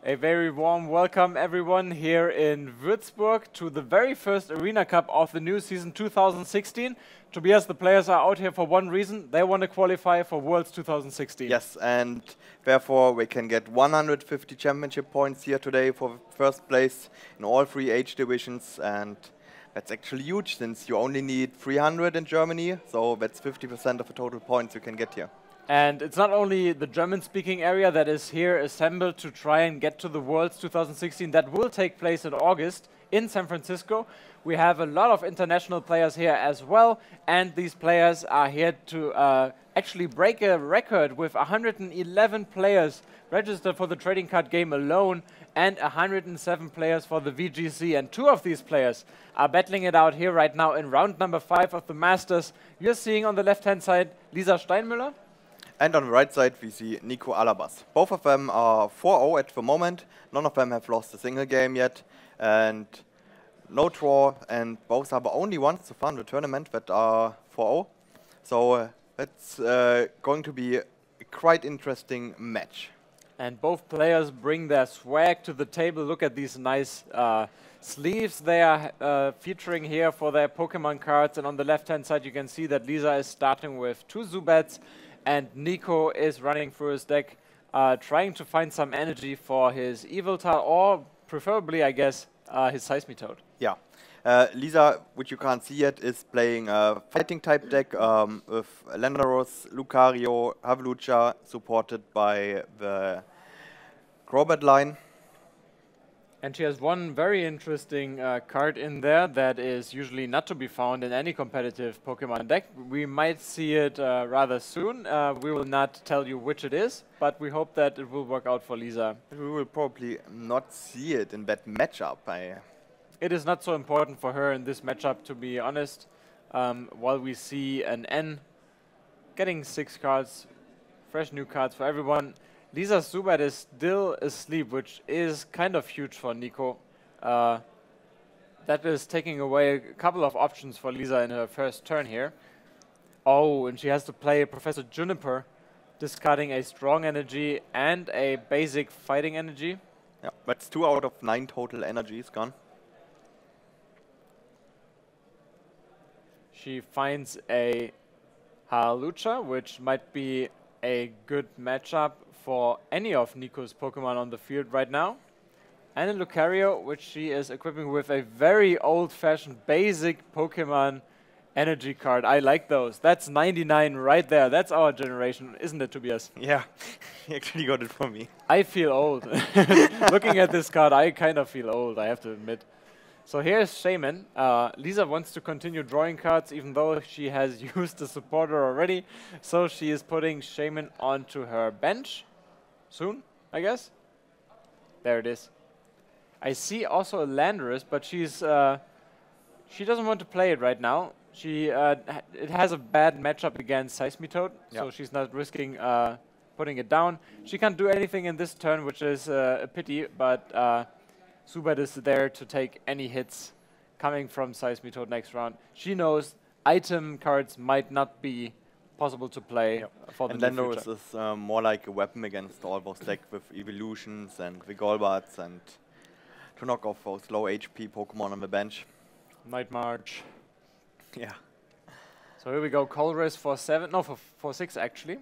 A very warm welcome, everyone, here in Würzburg to the very first Arena Cup of the new season 2016. Tobias, the players are out here for one reason. They want to qualify for Worlds 2016. Yes, and therefore we can get 150 championship points here today for first place in all 3 age divisions. And that's actually huge, since you only need 300 in Germany. So that's 50% of the total points you can get here. And it's not only the German-speaking area that is here assembled to try and get to the Worlds 2016 that will take place in August in San Francisco. We have a lot of international players here as well, and these players are here to actually break a record with 111 players registered for the trading card game alone and 107 players for the VGC. And 2 of these players are battling it out here right now in round number 5 of the Masters. You're seeing on the left-hand side Lisa Steinmüller. And on the right side we see Nico Alabas. Both of them are 4-0 at the moment. None of them have lost a single game yet. And no draw, and both are the only ones so far in the tournament that are 4-0. So it's going to be a quite interesting match. And both players bring their swag to the table. Look at these nice sleeves they are featuring here for their Pokemon cards. And on the left-hand side you can see that Lisa is starting with 2 Zubats. And Nico is running through his deck, trying to find some energy for his Yveltal, or preferably, I guess, his Seismitoad. Yeah. Lisa, which you can't see yet, is playing a fighting type deck with Landorus, Lucario, Hawlucha, supported by the Crobat line. And she has one very interesting card in there that is usually not to be found in any competitive Pokemon deck. We might see it rather soon. We will not tell you which it is, but we hope that it will work out for Lisa. We will probably not see it in that matchup. It is not so important for her in this matchup, to be honest. While we see an N getting 6 cards, fresh new cards for everyone. Lisa's Zubat is still asleep, which is kind of huge for Nico. That is taking away a couple of options for Lisa in her first turn here. Oh, and she has to play Professor Juniper, discarding a strong energy and a basic fighting energy. Yeah, that's 2 out of 9 total energies gone. She finds a Hawlucha, which might be a good matchup for any of Nico's Pokemon on the field right now. And a Lucario, which she is equipping with a very old-fashioned basic Pokemon energy card. I like those. That's 99 right there. That's our generation, isn't it, Tobias? Yeah, he actually got it from me. I feel old. Looking at this card, I kind of feel old, I have to admit. So here's Shaman. Lisa wants to continue drawing cards, even though she has used the supporter already. So she is putting Shaman onto her bench. Soon, I guess. There it is. I see also a Landorus, but she doesn't want to play it right now. It has a bad matchup against Seismitoad, so she's not risking putting it down. She can't do anything in this turn, which is a pity, but Zubat is there to take any hits coming from Seismitoad next round. She knows item cards might not be possible to play for the near future. And Landorus is more like a weapon against all those decks with evolutions and the Golbats, and to knock off those low HP Pokemon on the bench. Night March. Yeah. So here we go, Colress for 7, no, for 6 actually.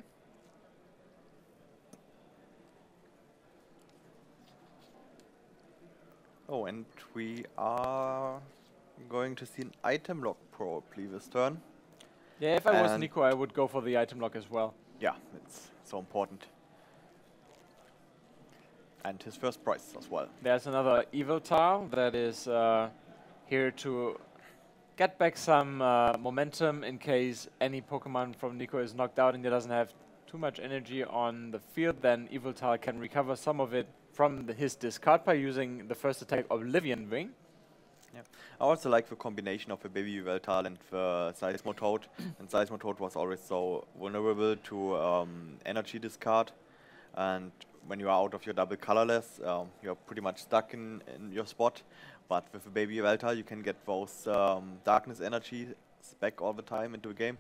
Oh, and we are going to see an item lock probably this turn. Yeah, if I was Nico, I would go for the item lock as well. Yeah, it's so important. And his first prize as well. There's another Yveltal that is here to get back some momentum in case any Pokemon from Nico is knocked out and he doesn't have too much energy on the field. Then Yveltal can recover some of it from his discard by using the first attack of Oblivion Wing. Yeah. I also like the combination of the baby Yveltal and the Seismitoad. And Seismitoad was always so vulnerable to energy discard. And when you are out of your double colorless, you're pretty much stuck in your spot. But with the baby Yveltal, you can get those darkness energies back all the time into the game.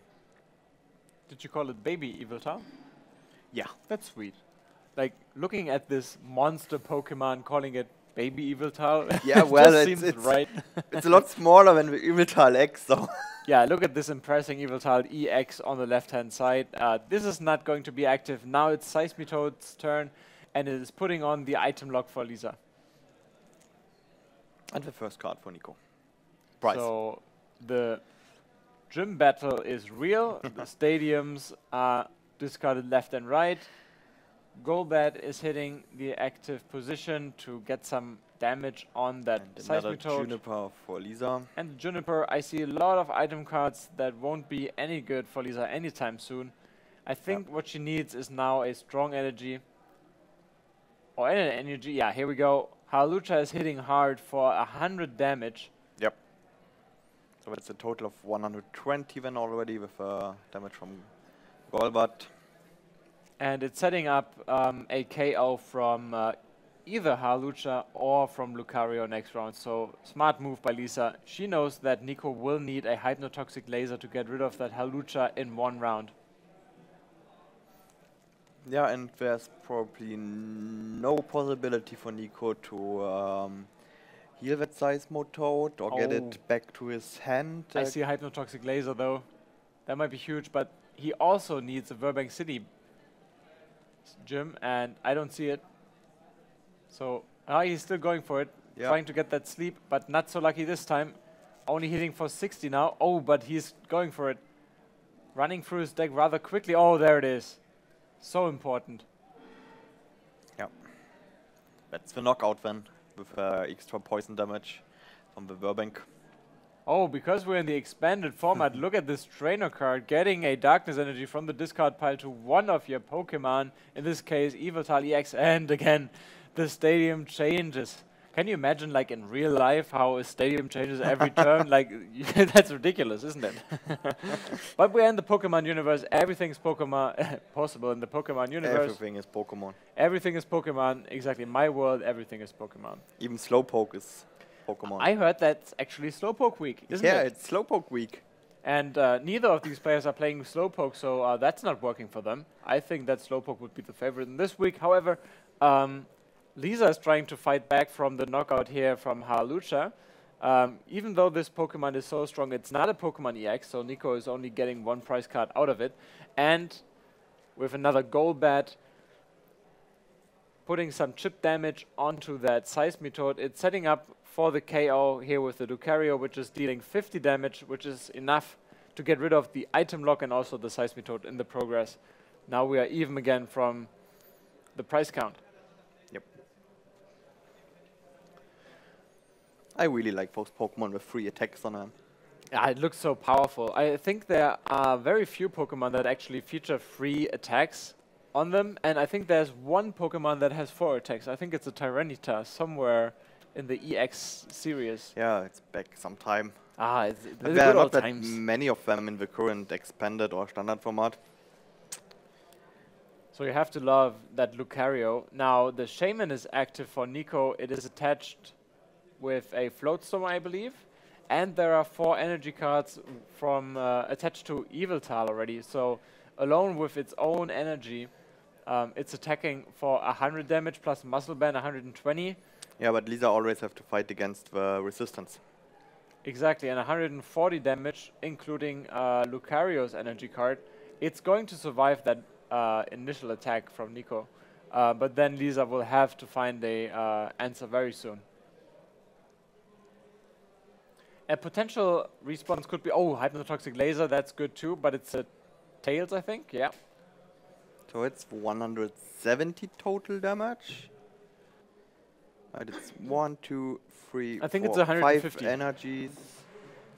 Did you call it baby Yveltal? Yeah. That's sweet. like looking at this monster Pokemon, calling it Baby Yveltal. Yeah, it well, just it's seems right. it's a lot smaller than the Yveltal X, so. Yeah, look at this impressing Yveltal EX on the left-hand side. This is not going to be active. Now it's Seismitoad's turn, and it is putting on the item lock for Lisa. And the first card for Nico. Price. So the gym battle is real. The stadiums are discarded left and right. Golbat is hitting the active position to get some damage on that and another Seismitoad. Juniper for Lisa. And the Juniper, I see a lot of item cards that won't be any good for Lisa anytime soon. I think what she needs is now a strong energy. Or an energy, yeah, here we go. Hawlucha is hitting hard for 100 damage. Yep. So that's a total of 120 then already with damage from Golbat. And it's setting up a KO from either Hawlucha or from Lucario next round. So smart move by Lisa. She knows that Nico will need a Hypnotoxic Laser to get rid of that Hawlucha in one round. Yeah, and there's probably no possibility for Nico to heal that Seismitoad or get it back to his hand. I see a Hypnotoxic Laser though. That might be huge, but he also needs a Burbank City gym, and I don't see it. So he's still going for it, trying to get that sleep, but not so lucky this time. Only hitting for 60 now. Oh, but he's going for it. Running through his deck rather quickly. Oh, there it is. So important. Yeah. That's the knockout then, with extra poison damage from the Burbank. Oh, because we're in the expanded format, look at this trainer card, getting a Darkness Energy from the discard pile to one of your Pokemon, in this case Yveltal EX, and again, the stadium changes. Can you imagine, like in real life, how a stadium changes every turn? Like, that's ridiculous, isn't it? But we're in the Pokemon universe, everything's Pokemon possible in the Pokemon universe. Everything is Pokemon. Everything is Pokemon, exactly. In my world, everything is Pokemon. Even Slowpoke is Pokemon. I heard that's actually Slowpoke week, isn't it? Yeah, it's Slowpoke week. And neither of these players are playing Slowpoke, so that's not working for them. I think that Slowpoke would be the favorite in this week. However, Lisa is trying to fight back from the knockout here from Hawlucha. Even though this Pokemon is so strong, it's not a Pokemon EX, so Nico is only getting one prize card out of it. And with another Golbat, putting some chip damage onto that Seismitoad, it's setting up for the KO here with the Lucario, which is dealing 50 damage, which is enough to get rid of the item lock and also the Seismitoad in the progress. Now we are even again from the price count. Yep. I really like those Pokemon with 3 attacks on them. Yeah, it looks so powerful. I think there are very few Pokemon that actually feature 3 attacks on them, and I think there's one Pokemon that has 4 attacks. I think it's a Tyranitar somewhere in the EX series. Yeah, it's back sometime. It's there are not that many of them in the current expanded or standard format. So you have to love that Lucario. Now the Shaman is active for Nico. It is attached with a Floatstorm, I believe. And there are 4 energy cards from attached to Yveltal already. So alone with its own energy, it's attacking for 100 damage plus Muscle Band 120. Yeah, but Lisa always have to fight against the resistance. Exactly, and 140 damage, including Lucario's energy card. It's going to survive that initial attack from Nico. But then Lisa will have to find a answer very soon. A potential response could be, Hypnotoxic Laser, that's good too, but it's a Tails, I think, yeah. So it's 170 total damage. Right, it's 1, 2, 3, I think 4, it's 150. 5 energies.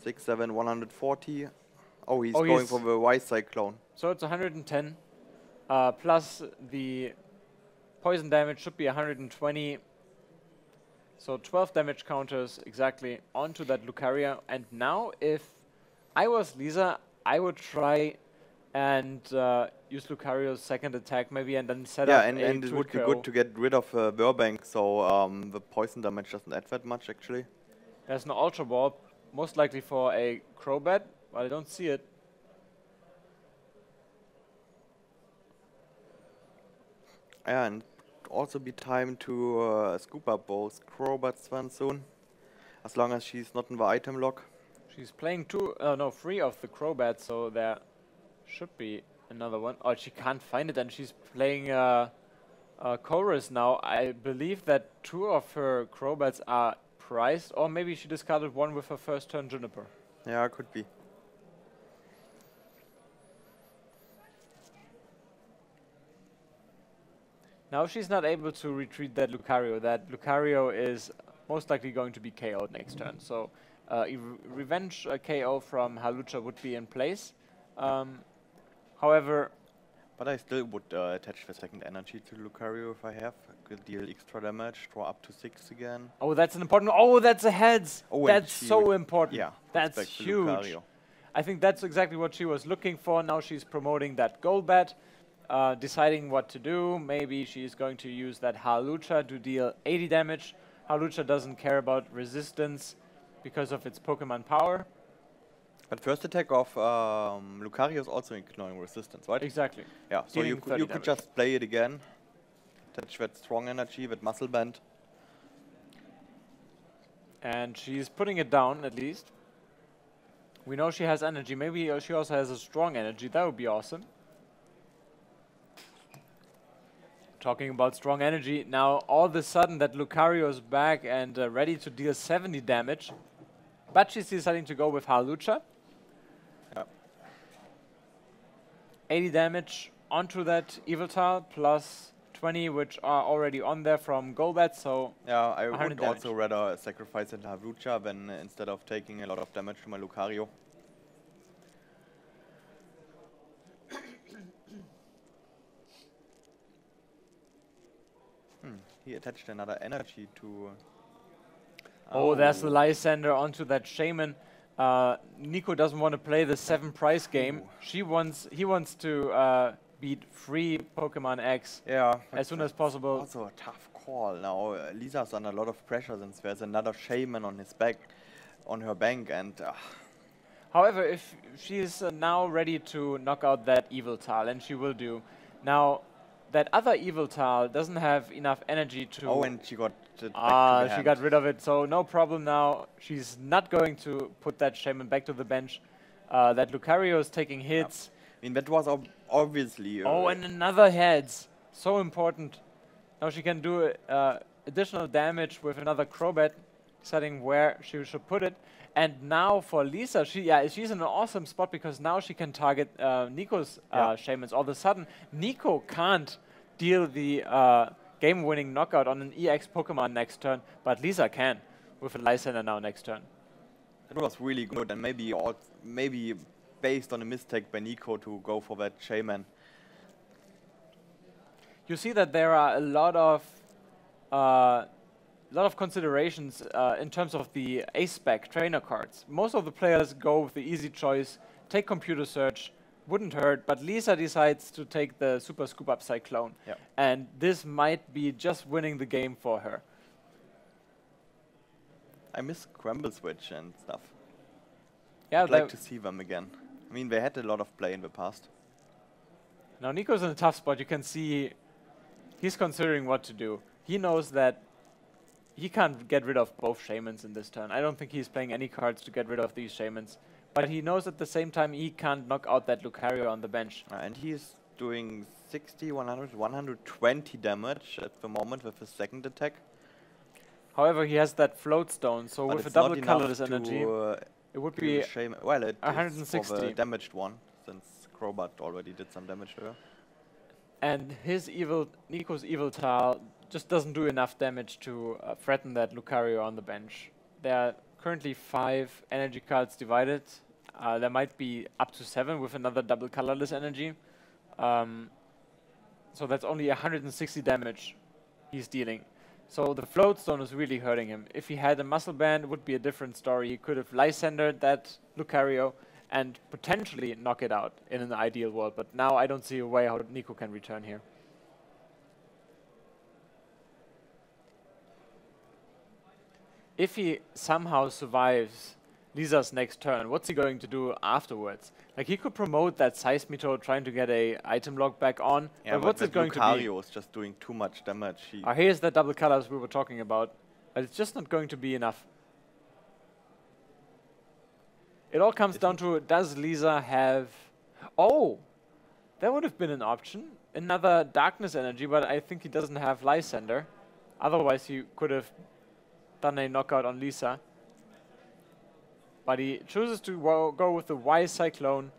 6, 7, 140. Oh, he's going for the Y Cyclone. So it's 110. Plus the poison damage should be 120. So 12 damage counters exactly onto that Lucario. And now if I was Lisa, I would try and use Lucario's second attack maybe and then set up and it would be good to get rid of Burbank, so the poison damage doesn't add that much actually. There's no Ultra Ball, most likely for a Crobat, but I don't see it. And also be time to scoop up both Crowbats one soon, as long as she's not in the item lock. She's playing three of the Crowbats, so there should be another one. Oh, she can't find it, and she's playing Chorus now. I believe that 2 of her Crowbats are priced, or maybe she discarded one with her first turn Juniper. Yeah, could be. Now she's not able to retreat that Lucario. That Lucario is most likely going to be KO'd next turn. So revenge KO from Halucha would be in place. However, but I still would attach the second energy to Lucario if I have. Could deal extra damage, draw up to 6 again. Oh, that's an important. Oh, that's a heads. Oh, that's so important. Yeah, that's huge. I think that's exactly what she was looking for. Now she's promoting that Golbat, deciding what to do. Maybe she's going to use that Halucha to deal 80 damage. Halucha doesn't care about resistance because of its Pokemon power. But first attack of Lucario is also ignoring resistance, right? Exactly. Yeah, so you could just play it again. Attach that strong energy with Muscle Band. And she's putting it down, at least. We know she has energy. Maybe she also has a strong energy. That would be awesome. Talking about strong energy, now all of a sudden that Lucario is back and ready to deal 70 damage. But she's deciding to go with Halucha. Yep. 80 damage onto that Evital, plus 20, which are already on there from Golbat, so yeah, I would damage. Also rather sacrifice it Halucha than instead of taking a lot of damage to my Lucario. He attached another energy to... Oh, there's the Lysander onto that Shaman. Nico doesn't want to play the 7 price game. He wants to beat 3 Pokemon X as soon as possible. Also a tough call. Now Lisa's under a lot of pressure since there's another Shaman on his back, on her bank, and... However, if she is now ready to knock out that Evital, and she will do, now that other Evital doesn't have enough energy to... Oh, and she got it back to the she got rid of it, so no problem now. She's not going to put that Shaman back to the bench. That Lucario is taking hits. I mean, that was obviously... oh, and another heads. So important. Now she can do additional damage with another Crobat, deciding where she should put it. And now for Lisa, she's in an awesome spot because now she can target Nico's Shamans. All of a sudden, Nico can't deal the game-winning knockout on an EX Pokemon next turn, but Lisa can with a Lysander now next turn. It was really good, and maybe based on a mistake by Nico to go for that Shaman. You see that there are a lot of considerations in terms of the A-Spec trainer cards. Most of the players go with the easy choice, take Computer Search, wouldn't hurt, but Lisa decides to take the Super Scoop Up Cyclone. Yep. And this might be just winning the game for her. I miss Scramble Switch and stuff. Yeah, I'd like to see them again. I mean, they had a lot of play in the past. Now Nico's in a tough spot. You can see he's considering what to do. He knows that he can't get rid of both Shamans in this turn. I don't think he's playing any cards to get rid of these Shamans. But he knows at the same time he can't knock out that Lucario on the bench. And he's doing 60, 100, 120 damage at the moment with his second attack. However, he has that Float Stone, so but with a double colorless energy, it would be well, it 160. is for the damaged one, since Crobat already did some damage to her. And Nico's Evital just doesn't do enough damage to threaten that Lucario on the bench. There are currently 5 energy cards divided. There might be up to 7 with another double colorless energy. So that's only 160 damage he's dealing. So the Float Stone is really hurting him. If he had a Muscle Band, it would be a different story. He could have Lysandered that Lucario and potentially knock it out in an ideal world. But now I don't see a way how Nico can return here. If he somehow survives, Lisa's next turn. What's he going to do afterwards? Like, he could promote that Seismito trying to get a item log back on. Yeah, but what's it going to be? Lucario is just doing too much damage. Here's the double colors we were talking about. But it's just not going to be enough. It all comes down to, does Lisa have... Oh! That would have been an option. Another Darkness Energy, but I think he doesn't have Lysender. Otherwise, he could have done a knockout on Lisa. But he chooses to go with the Y Cyclone.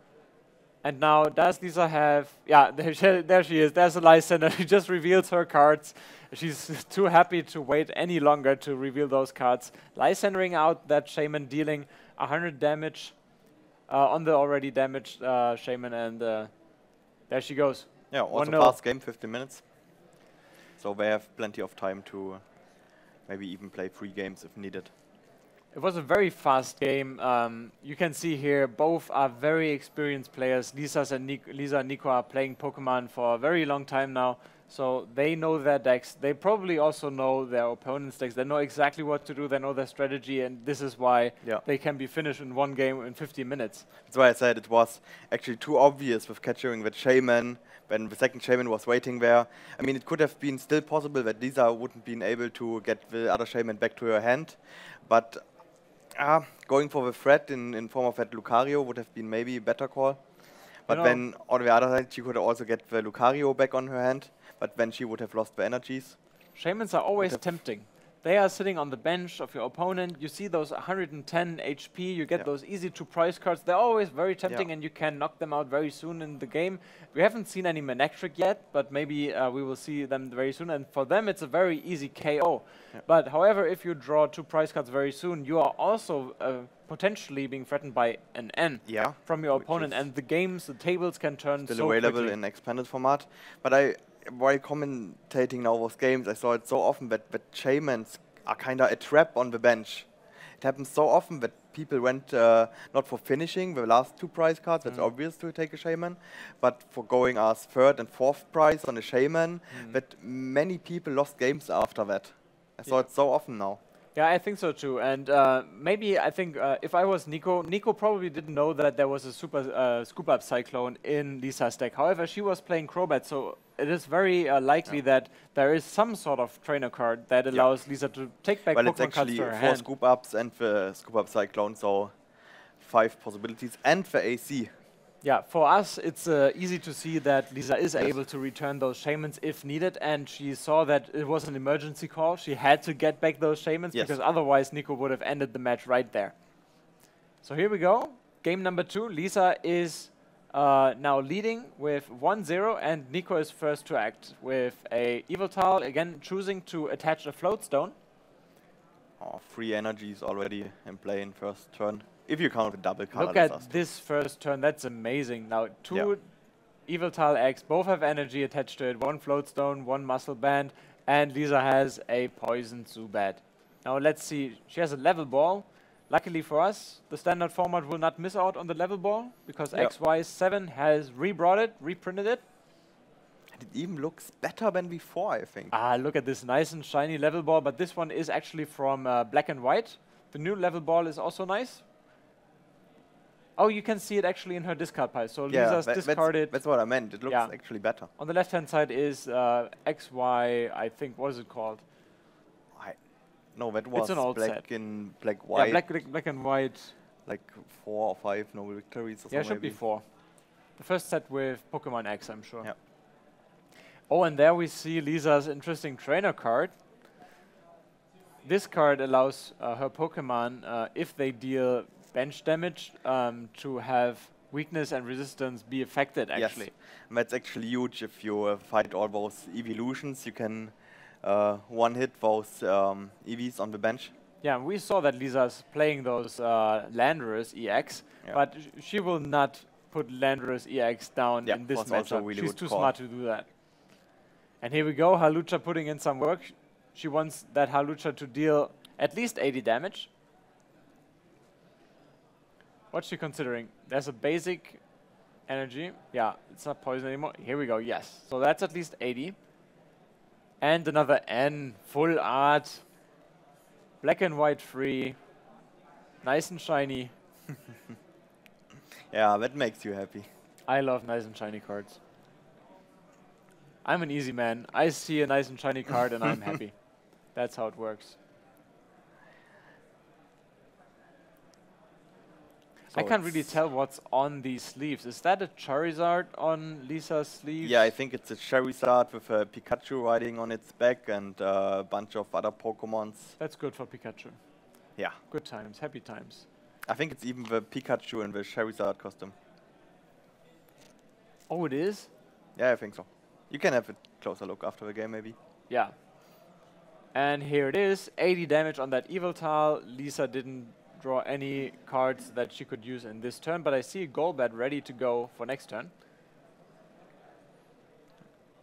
And now, does Lisa have... Yeah, there she is. There's a Lysender. She just reveals her cards. She's too happy to wait any longer to reveal those cards. Lysendering out that Shaman, dealing 100 damage on the already damaged Shaman. And there she goes. Yeah, also fast game, 15 minutes. So they have plenty of time to maybe even play 3 games if needed. It was a very fast game. You can see here both are very experienced players. Lisa and Nico are playing Pokemon for a very long time now, so they know their decks. They probably also know their opponent's decks. They know exactly what to do. They know their strategy, and this is why they can be finished in one game in 50 minutes. That's why I said it was actually too obvious with capturing the Shaman when the second Shaman was waiting there. I mean, it could have been still possible that Lisa wouldn't been able to get the other Shaman back to her hand, but going for the threat in form of that Lucario would have been maybe a better call. But then on the other side, she could also get the Lucario back on her hand, but then she would have lost the energies. Shamans are always tempting. They are sitting on the bench of your opponent. You see those 110 HP, you get those easy to price cards. They're always very tempting and you can knock them out very soon in the game. We haven't seen any Manectric yet, but maybe we will see them very soon. And for them, it's a very easy KO. But however, if you draw 2 price cards very soon, you are also potentially being threatened by an N from your opponent. And the games, the tables can turn so quickly. Still available in expanded format. But while commentating now those games, I saw it so often that Shamans are kind of a trap on the bench. It happens so often that people went not for finishing the last 2 prize cards, that's obvious to take a Shaman, but for going as 3rd and 4th prize on a Shaman, that many people lost games after that. I saw it so often now. Yeah, I think so too. And maybe I think if I was Nico probably didn't know that there was a super scoop up Cyclone in Lisa's deck. However, she was playing Crobat, so it is very likely that there is some sort of trainer card that allows Lisa to take back Pokemon cards to her hand. Well, it's actually 4 scoop ups and the scoop up Cyclone, so 5 possibilities, and the AC. Yeah, for us, it's easy to see that Lisa is able to return those Shamans if needed, and she saw that it was an emergency call. She had to get back those Shamans because otherwise Nico would have ended the match right there. So here we go. Game number 2. Lisa is now leading with 1-0, and Nico is first to act with a Yveltal, again choosing to attach a Float Stone. 3 energies already in play in first turn. If you count the double color. Look at this first turn, that's amazing. Now 2 Yveltal eggs, both have energy attached to it, 1 Float Stone, 1 Muscle Band, and Lisa has a Poison Zubat. Now let's see, she has a level ball. Luckily for us, the standard format will not miss out on the level ball, because XY7 has rebrought it, reprinted it. And it even looks better than before, I think. Look at this nice and shiny level ball, but this one is actually from Black and White. The new level ball is also nice. Oh, you can see it actually in her discard pile. So Lisa's discarded. That's what I meant. It looks actually better. On the left-hand side is XY, I think, what is it called? No, that was it's an old black set. in black white. Yeah, black and white. Like 4 or 5 noble victories or yeah, something. Should be 4. The first set with Pokemon X, I'm sure. Yeah. Oh, and there we see Lisa's interesting trainer card. This card allows her Pokemon, if they deal bench damage, to have weakness and resistance be affected, actually. Yes, and that's actually huge. If you fight all those evolutions, you can one-hit those EVs on the bench. Yeah, we saw that Lisa's playing those Landorus EX, but she will not put Landorus EX down in this matchup. Really She's too smart to do that. And here we go, Halucha putting in some work. She wants that Halucha to deal at least 80 damage. What's she considering? There's a basic energy. Yeah, it's not poison anymore. Here we go, yes. So that's at least 80. And another N, full art. Black and white free. Nice and shiny. Yeah, that makes you happy. I love nice and shiny cards. I'm an easy man. I see a nice and shiny card and I'm happy. That's how it works. So I can't really tell what's on these sleeves. Is that a Charizard on Lisa's sleeves? Yeah, I think it's a Charizard with a Pikachu riding on its back and a bunch of other Pokemons. That's good for Pikachu. Yeah. Good times, happy times. I think it's even the Pikachu in the Charizard costume. Oh, it is? Yeah, I think so. You can have a closer look after the game, maybe. Yeah. And here it is, 80 damage on that Evil Tile. Lisa didn't draw any cards that she could use in this turn, but I see a Golbat ready to go for next turn.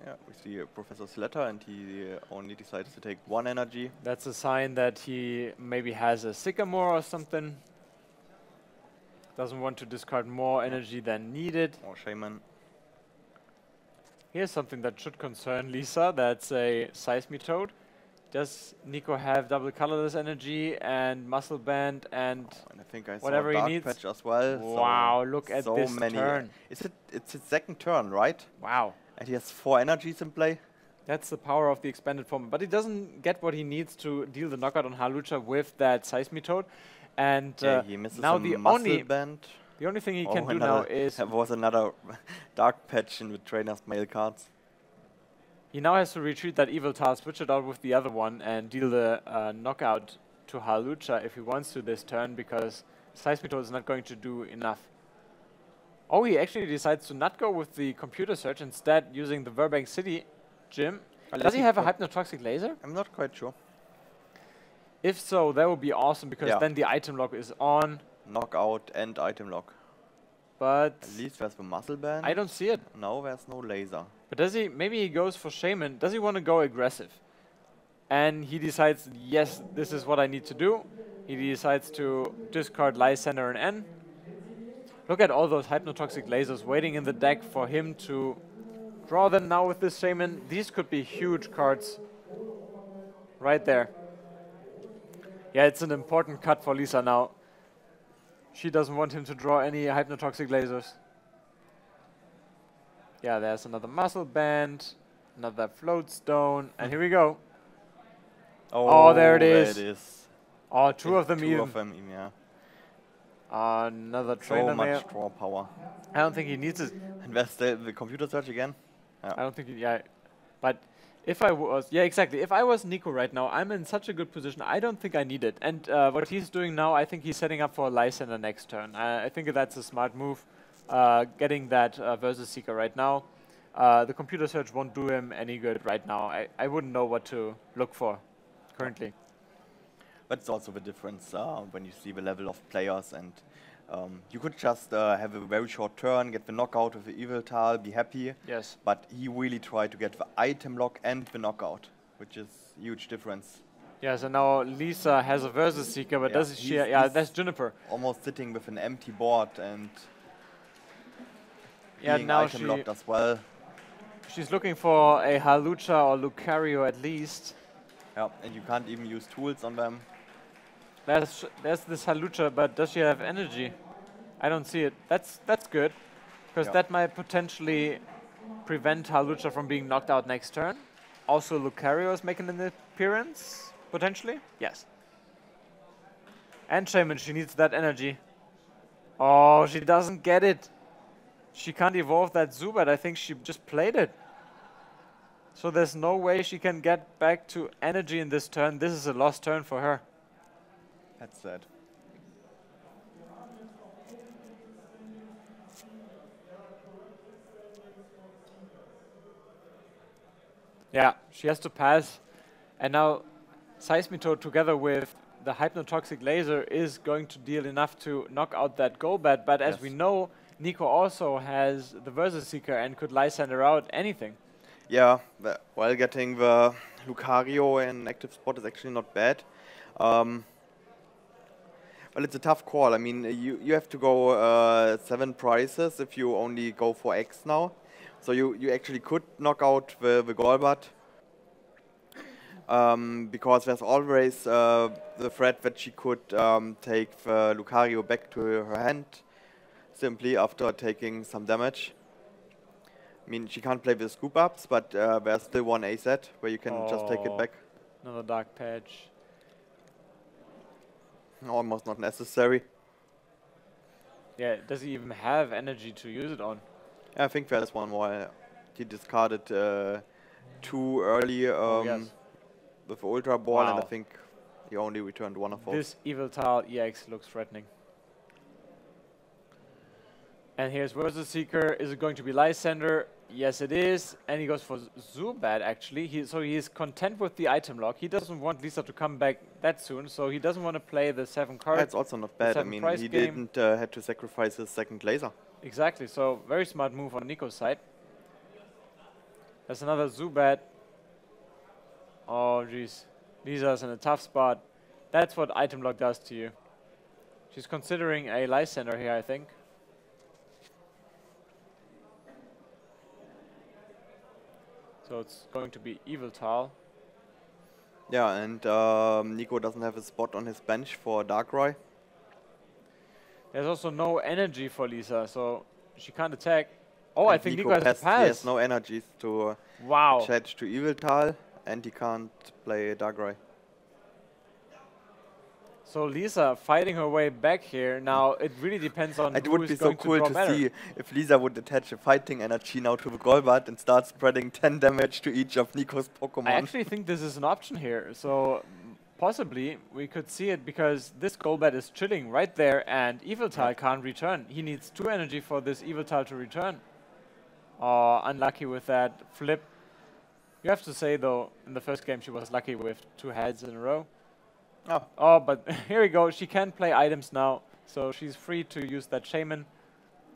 Yeah, we see Professor Slatter, and he only decides to take 1 energy. That's a sign that he maybe has a Sycamore or something. Doesn't want to discard more energy than needed. Or Shaman. Here's something that should concern Lisa. That's a Seismitoad. Does Nico have double colorless energy and muscle band and And I think I whatever saw he Dark needs? Patch as well. Wow, look at so this many turn. It's his second turn, right? Wow. And he has 4 energies in play. That's the power of the expanded form. But he doesn't get what he needs to deal the knockout on Hawlucha with that Seismitoad. And He misses now a the muscle band. only thing he can do now is There was another Dark Patch in the trainer's mail cards. he now has to retreat that Evil Tile, switch it out with the other one, and deal the knockout to Hawlucha if he wants to this turn, because Seismitoad is not going to do enough. Oh, he actually decides to not go with the computer search, instead using the Burbank City gym. Does he have a Hypnotoxic Laser? I'm not quite sure. If so, that would be awesome, because Yeah. then the item lock is on, Knockout and item lock. but At least there's the muscle band. I don't see it. No, there's no laser. But does he, maybe he goes for Shaman. Does he want to go aggressive? And he decides, yes, this is what I need to do. He decides to discard Lysander and N. Look at all those Hypnotoxic Lasers waiting in the deck for him to draw them now with this Shaman. These could be huge cards right there. Yeah, it's an important cut for Lisa now. She doesn't want him to draw any Hypnotoxic Lasers. Yeah, there's another Muscle Band, another Float Stone, and here we go. Oh, there it is. Oh, two of them even. Yeah. Another So trainer much mail. draw power. I don't think he needs it. And there's the computer search again. I don't think he, yeah. But if I was, yeah, exactly. If I was Nico right now, I'm in such a good position. I don't think I need it. And what he's doing now, I think he's setting up for a Lysander next turn. I think that's a smart move, getting that Versus Seeker right now. The computer search won't do him any good right now. I wouldn't know what to look for currently. But it's also the difference when you see the level of players, and you could just have a very short turn, get the knockout with the Evil Tile, be happy. Yes. But he really tried to get the item lock and the knockout, which is huge difference. Yeah, so now Lisa has a Versus Seeker, but does she? Yeah, that's Juniper. Almost sitting with an empty board and being now item locked as well. She's looking for a Hawlucha or Lucario at least. Yeah, and you can't even use tools on them. There's this Hawlucha, but does she have energy? I don't see it. That's good, because that might potentially prevent Hawlucha from being knocked out next turn. Also, Lucario is making an appearance, potentially. Yes. And Shaman, she needs that energy. Oh, she doesn't get it. She can't evolve that Zubat. I think she just played it. So there's no way she can get back to energy in this turn. This is a lost turn for her. That's sad. Yeah, she has to pass. And now Seismitoad together with the Hypnotoxic Laser is going to deal enough to knock out that Golbat. But as we know, Nico also has the Versus Seeker and could Lysander out anything. Yeah, while getting the Lucario in active spot is actually not bad. Well, it's a tough call. I mean, you have to go 7 prices if you only go for X now. So you actually could knock out the Golbat. because there's always the threat that she could take the Lucario back to her hand simply after taking some damage. I mean, she can't play with scoop ups, but there's still one A set where you can just take it back. Another dark patch. Almost not necessary. Yeah, does he even have energy to use it on? I think there's one more. He discarded too early Yes. with Ultra Ball, and I Wow. think he only returned one of those. This Evil Tile EX looks threatening. And here's Versus Seeker. Is it going to be Lysander? Yes, it is. And he goes for Zubat, actually. So he is content with the item lock. He doesn't want Lisa to come back that soon, so he doesn't want to play the 7 cards. That's also not bad. I seven mean, price he game. didn't had to sacrifice his second laser. Exactly, so very smart move on Nico's side. There's another Zubat. Oh, jeez. Lisa's in a tough spot. That's what item lock does to you. She's considering a Lysander here, I think. So it's going to be Evil Tile. Yeah, and Nico doesn't have a spot on his bench for Darkrai. There's also no energy for Lisa, so she can't attack. Oh, I think Nico has to He pass. has no energies to Wow. attach to Evil Tile, and he can't play Darkrai. So Lisa fighting her way back here. Now it really depends on It who would is be so going cool to to draw better. see if Lisa would attach a fighting energy now to the Golbat and start spreading 10 damage to each of Nico's Pokemon. I actually think this is an option here. So possibly we could see it because this Golbat is chilling right there and Evil Tile can't return. He needs 2 energy for this Evil Tile to return. Unlucky with that flip. You have to say though, in the first game she was lucky with 2 heads in a row. Oh, but here we go. She can play items now, so she's free to use that Shaman.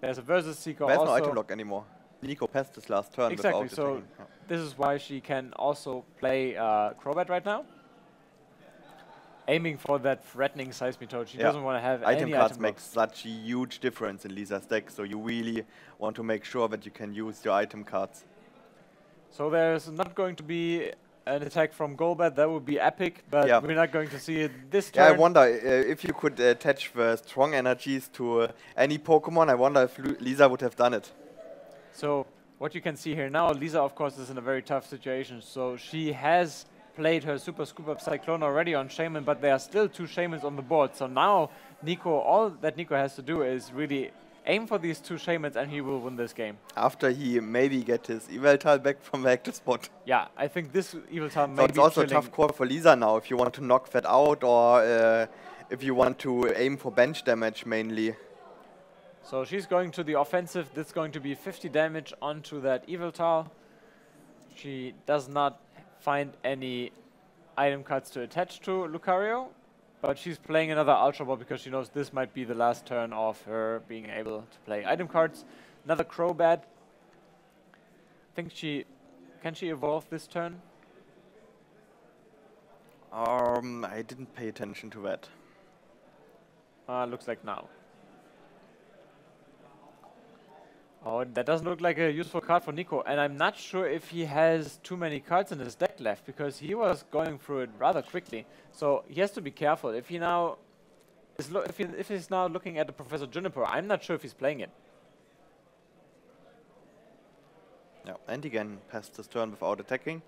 There's a Versus Seeker There's also. no item lock anymore. Nico passed his last turn Exactly, without so attacking. Yeah. this is why she can also play Crobat right now. Aiming for that threatening Seismitoad. She doesn't want to have item any cards item make blocks. such a huge difference in Lisa's deck, so you really want to make sure that you can use your item cards. So there's not going to be an attack from Golbat. That would be epic, but we're not going to see it this turn. Yeah, I wonder if you could attach the strong energies to any Pokemon. I wonder if Lisa would have done it. So what you can see here now, Lisa of course is in a very tough situation. So she has played her Super Scoop Up Cyclone already on Shaman, but there are still 2 Shamans on the board. So now Nico, all that Nico has to do is really aim for these 2 Shamans and he will win this game. After he maybe get his Evil Tile back from the active spot. Yeah, I think this Evil Tile may So be it's also chilling. a tough call for Lisa now if you want to knock that out or if you want to aim for bench damage mainly. So she's going to the offensive. This is going to be 50 damage onto that Evil Tile. She does not find any item cards to attach to Lucario, but she's playing another Ultra Ball because she knows this might be the last turn of her being able to play item cards. Another Crobat. I think can she evolve this turn? I didn't pay attention to that. Looks like now. Oh, that doesn't look like a useful card for Nico, and I'm not sure if he has too many cards in his deck left, because he was going through it rather quickly. So he has to be careful. If he now is if he's now looking at the Professor Juniper, I'm not sure if he's playing it. Yeah, and again passed his turn without attacking.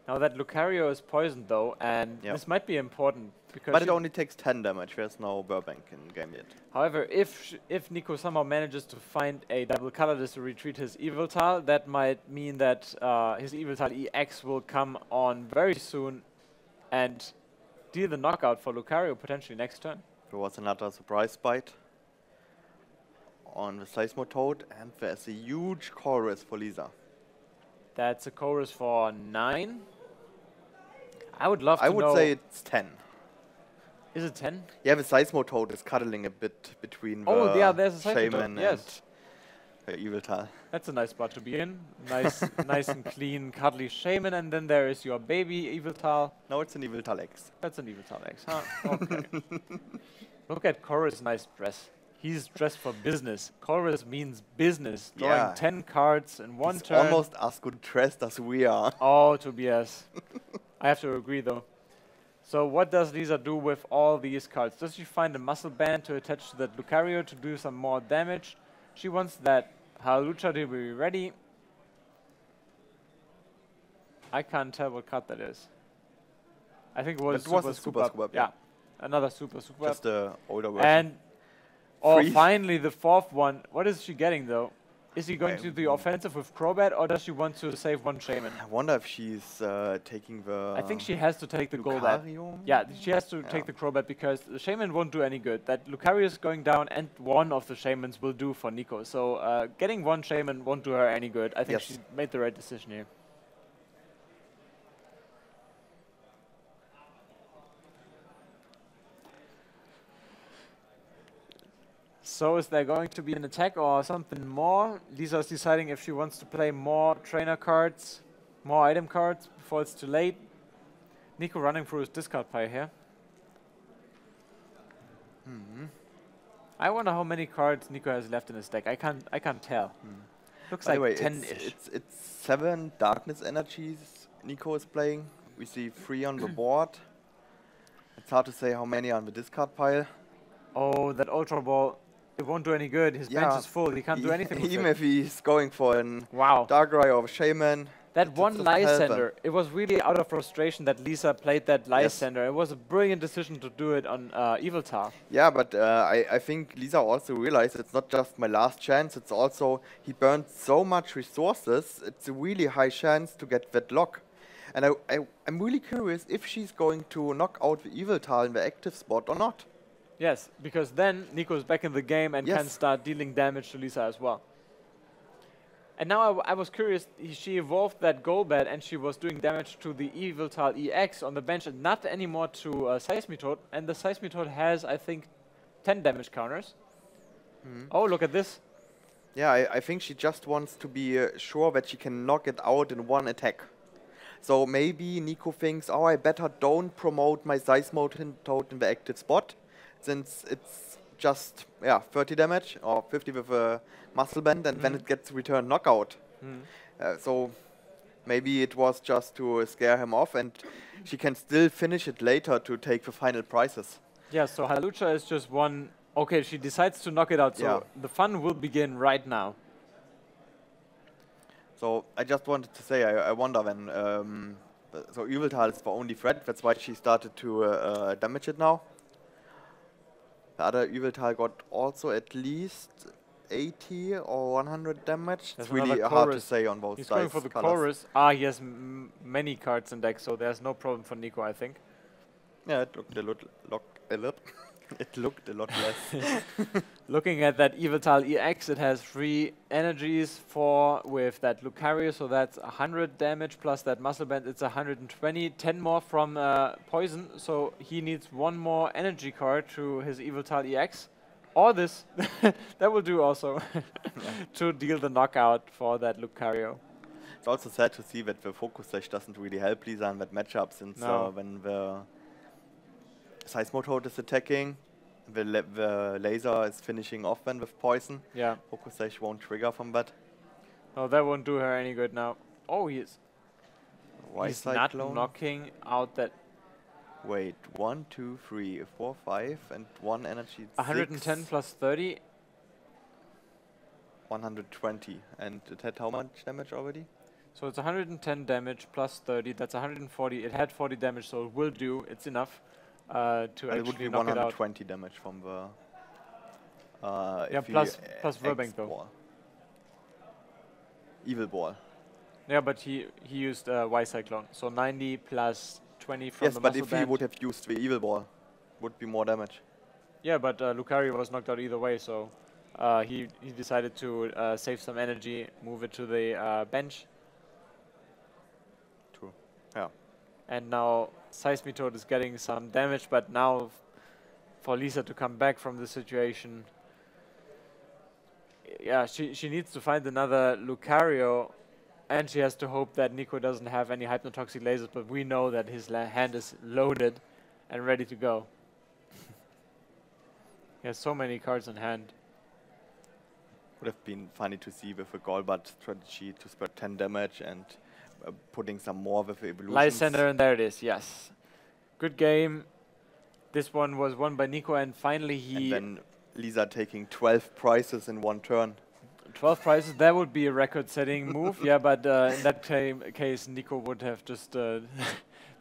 Now that Lucario is poisoned though, and this might be important because. But it only takes 10 damage. There's no Burbank in game yet. However, if Nico somehow manages to find a double colorless to retreat his Evil Tile, that might mean that his Evil Tile EX will come on very soon and deal the knockout for Lucario potentially next turn. There was another surprise bite on the Seismitoad, and there's a huge chorus for Lisa. That's a chorus for 9. I would love to know. I would say it's 10. Is it 10? Yeah, the Seismitoad is cuddling a bit between the there's a Seismitoad, Shaman yes. and the Evil Tile. That's a nice spot to be in. Nice, nice and clean, cuddly Shaman, and then there is your baby Evil Tile. No, it's an Evil Tile X. That's an Evil Tile X, huh? Okay. Look at Chorus' nice dress. He's dressed for business. Chorus means business. Drawing 10 cards in one He's turn. almost as good dressed as we are. Oh, Tobias. I have to agree though. So what does Lisa do with all these cards? Does she find a muscle band to attach to that Lucario to do some more damage? She wants that Halucha to be ready. I can't tell what card that is. I think it was a Super Scoop Up, yeah. Another Super Scoop Up. Just the older version. And finally the fourth one. What is she getting though? Is she going to the offensive with Crobat, or does she want to save one Shaman? I wonder if she's taking the... I think she has to take the Golbat. Yeah, she has to take the Crobat because the Shaman won't do any good. That Lucario is going down and one of the Shamans will do for Nico. So getting one Shaman won't do her any good. I think she made the right decision here. So is there going to be an attack or something more? Lisa is deciding if she wants to play more trainer cards, more item cards before it's too late. Nico running through his discard pile here. I wonder how many cards Nico has left in his deck. I can't tell. Looks like 10-ish. It's 7 darkness energies Nico is playing. We see 3 on the board. It's hard to say how many are on the discard pile. Oh, that Ultra Ball. It won't do any good. His bench is full. He can't do anything with even it. if he's going for an Wow. Darkrai or a Shaman. That one Lysandre, it was really out of frustration that Lisa played that Lysandre. It was a brilliant decision to do it on Yveltal. Yeah, but I think Lisa also realized it's not just my last chance, it's also he burned so much resources, it's a really high chance to get that lock. And I'm really curious if she's going to knock out the Yveltal in the active spot or not. Yes, because then Nico's back in the game and can start dealing damage to Lisa as well. And now I was curious, she evolved that Golbat and she was doing damage to the Yveltal EX on the bench and not anymore to Seismitoad. And the Seismitoad has, I think, 10 damage counters. Oh, look at this. Yeah, I think she just wants to be sure that she can knock it out in one attack. So maybe Nico thinks, oh, I better don't promote my Seismitoad in the active spot, since it's just 30 damage or 50 with a muscle band, and then it gets returned knockout. So maybe it was just to scare him off, and she can still finish it later to take the final prizes. Yeah, so Halucha is just one. Okay, she decides to knock it out, so the fun will begin right now. So I just wanted to say, I wonder when. So Yveltal is the only threat, that's why she started to damage it now. The other Yveltal got also at least 80 or 100 damage. It's really hard to say on both sides. He's going for the chorus. He has many cards in deck, so there's no problem for Nico, I think. Yeah, it looked a lot less. Looking at that Yveltal EX, it has 3 energies, 4 with that Lucario, so that's 100 damage, plus that Muscle Band, it's 120, 10 more from Poison, so he needs 1 more energy card to his Yveltal EX, or this, that will do also, to deal the knockout for that Lucario. It's also sad to see that the Focus Sash doesn't really help Lisa in that matchup, since when the Seismitoad is attacking, the laser is finishing off then with poison. Yeah. Focus Sash won't trigger from that. No, that won't do her any good now. Oh, he's not knocking out that. Wait, 1, 2, 3, 4, 5, and 1 energy. 110 plus 30. 120. And it had how much damage already? So it's 110 damage plus 30. That's 140. It had 40 damage, so it will do. It's enough. To it would be 120 damage from the plus Verbank though. Evil Ball. Yeah, but he used Y-Cyclone, so 90 plus 20 from the muscle band. Yes, but if he would have used the Evil Ball, would be more damage. Yeah, but Lucario was knocked out either way, so he decided to save some energy, move it to the bench. True. Yeah. And now Seismitoad is getting some damage, but now for Lisa to come back from the situation, she needs to find another Lucario, and she has to hope that Nico doesn't have any Hypnotoxic lasers, but we know that his hand is loaded and ready to go. He has so many cards in hand. Would have been funny to see with a Golbat strategy to spread 10 damage and putting some more with the evolutions. Lysander, and there it is, yes. Good game. This one was won by Nico, and finally he... And then Lisa taking 12 prizes in one turn. 12 prizes, that would be a record-setting move, yeah, but in that case, Nico would have just to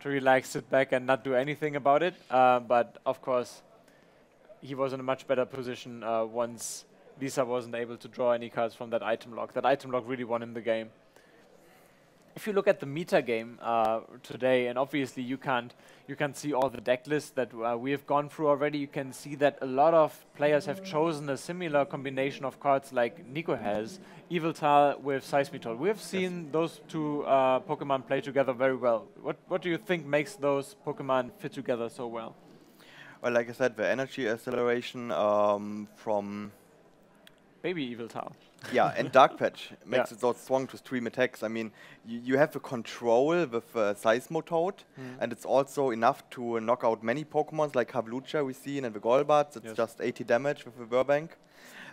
relax, sit back, and not do anything about it. But of course, he was in a much better position once Lisa wasn't able to draw any cards from that item lock. That item lock really won him the game. If you look at the meta game today, and obviously you can't see all the deck lists that we have gone through already, you can see that a lot of players have chosen a similar combination of cards like Nico has, Yveltal with Seismitoad. We have seen those two Pokemon play together very well. What do you think makes those Pokemon fit together so well? Well, like I said, the energy acceleration from... Baby Yveltal. Yeah, and Dark Patch makes it so strong to stream attacks. I mean, you have a control with Seismitoad, and it's also enough to knock out many Pokemons like Havlucha we see in the Golbats. It's just 80 damage with the Burbank.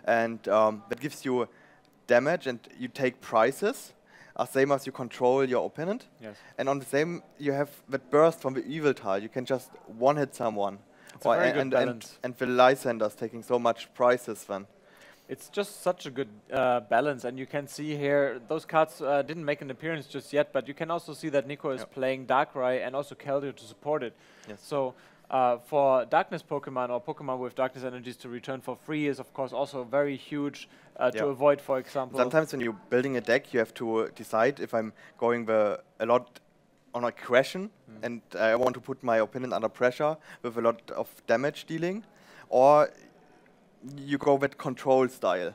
And that gives you damage, and you take prizes, same as you control your opponent. Yes. And on the same, you have that burst from the Yveltal. You can just one-hit someone. It's a very good balance. And the Lysander's taking so much prizes then. It's just such a good balance, and you can see here, those cards didn't make an appearance just yet, but you can also see that Nico is playing Darkrai and also Keldeo to support it. Yes. So for Darkness Pokemon or Pokemon with Darkness energies to return for free is of course also very huge to avoid, for example. Sometimes when you're building a deck, you have to decide if I'm going a lot on aggression and I want to put my opponent under pressure with a lot of damage dealing, or you go with control style.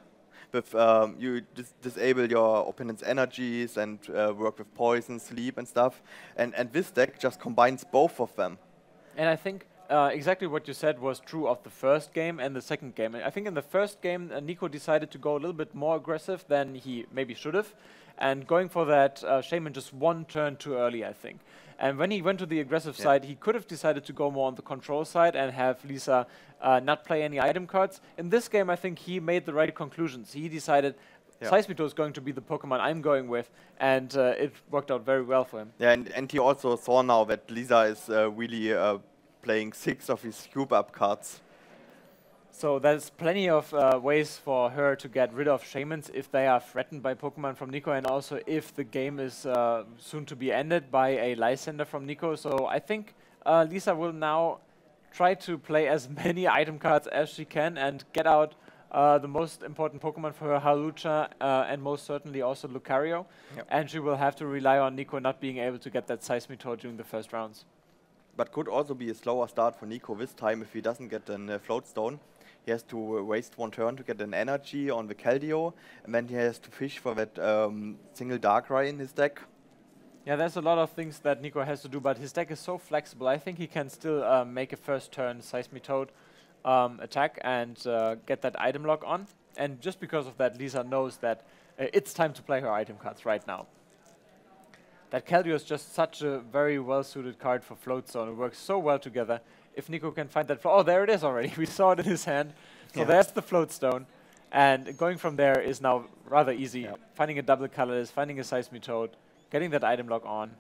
With you disable your opponent's energies and work with poison, sleep and stuff. And this deck just combines both of them. And I think exactly what you said was true of the first game and the second game. I think in the first game, Nico decided to go a little bit more aggressive than he maybe should have. And going for that Shaman just one turn too early, I think. And when he went to the aggressive side, he could have decided to go more on the control side and have Lisa not play any item cards. In this game, I think he made the right conclusions. He decided Seismitoad is going to be the Pokemon I'm going with, and it worked out very well for him. Yeah, and he also saw now that Lisa is really playing 6 of his cube up cards. So there's plenty of ways for her to get rid of Shamans if they are threatened by Pokemon from Nico, and also if the game is soon to be ended by a Lysander from Nico. So I think Lisa will now try to play as many item cards as she can and get out the most important Pokemon for her, Hawlucha, and most certainly also Lucario. Yep. And she will have to rely on Nico not being able to get that Seismitoad during the first rounds. But could also be a slower start for Nico this time if he doesn't get a Float Stone. He has to waste one turn to get an energy on the Keldeo, and then he has to fish for that single Darkrai in his deck. Yeah, there's a lot of things that Nico has to do, but his deck is so flexible. I think he can still make a first turn Seismitoad attack and get that item lock on. And just because of that, Lisa knows that it's time to play her item cards right now. That Keldeo is just such a very well-suited card for Float Zone. It works so well together. If Nico can find that... Oh, there it is already. We saw it in his hand. So there's the Float Stone. And going from there is now rather easy. Yep. Finding a double colorless, finding a Seismitoad, getting that item lock on.